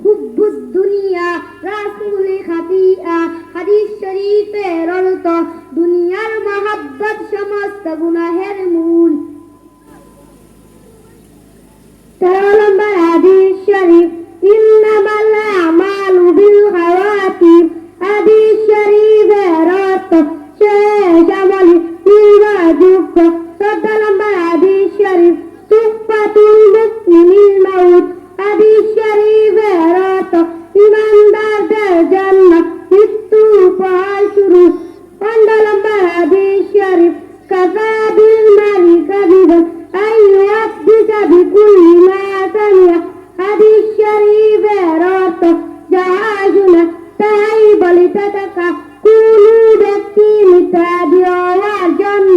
হুব্বুদ দুনিয়া রাসূল খাতিয়া। হাদিস শরীফের অর্থ দুনিয়ার মহব্বত সমস্ত গুনাহের মূল। 13 নম্বর হাদিস শরীফ ইন্নামাল আমালু বিল খাওয়াতিম। হাদিস শরীফের অর্থ শেষ আমল নির্ভরযোগ্য। 14 নম্বর হাদিস শরীফ তুহফাতুল মুসলিমিল মাউত। হাদিস শরীফের অর্থ ঈমানদারদের জন্য মৃত্যু উপহার শুরু। 15 নম্বর হাদিস শরীফ কাফা বিল মারি কাযিবান আইয়ুহাদ্দিসা বিকুল্লি মা সামিআ। হাদিস শরীফের অর্থ যাহা শুনে তাই বলিতে থাকা। কোন ব্যক্তি মিথ্যাবাদী হওয়ার জন্য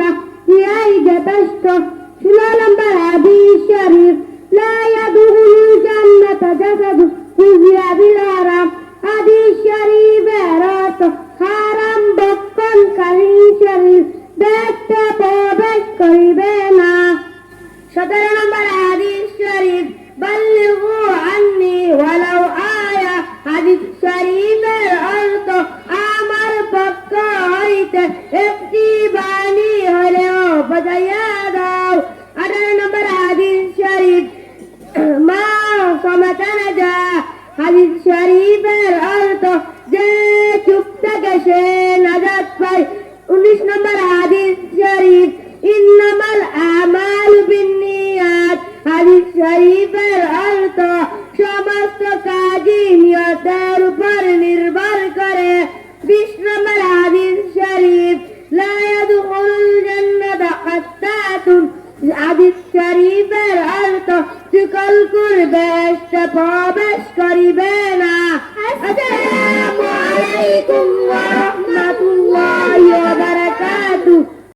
ইহাই যথেষ্ট। 16 নম্বর হাদিস শরীফ লা ইয়াদখুলুল জান্নাতা জাসাদু গুযিয়া বিল হারাম। হাদিস শরীফের অর্থ হারাম ভক্ষণকারী শরীর দেখতে প্রবেশ করিবে না। 17 নম্বর হাদিস শরীফ বাল্লিগু আন্নি ওয়ালাউ আয়া। হাদিস শরীফের অর্থ আমার পক্ষ হইতে একটি বাণী হলেও পৌঁছাইয়া দাও। 18 নম্বর হাদিস শরীফ মা সমাতানা যা। হাদিস শরীফের অর্থ যে চুপ থাকে সে নাজাত পায়। 19 নম্বর হাদিস শরীফ ইন্নামাল আমালু বিন্নিয়াত। হাদিস শরীফের অর্থ সমস্ত কাজই নিয়তের উপর নির্ভর করে। 20 নম্বর হাদিস শরীফ লা ইয়াদখুলুল জান্নাতা কাত্তাতুন। হাদিস শরীফের অর্থ সকল কুরবেশে প্রবেশ করিবে না। আসসালামু আলাইকুম ওয়া রাহমাতুল্লাহি ওয়া বারাকাতুহু।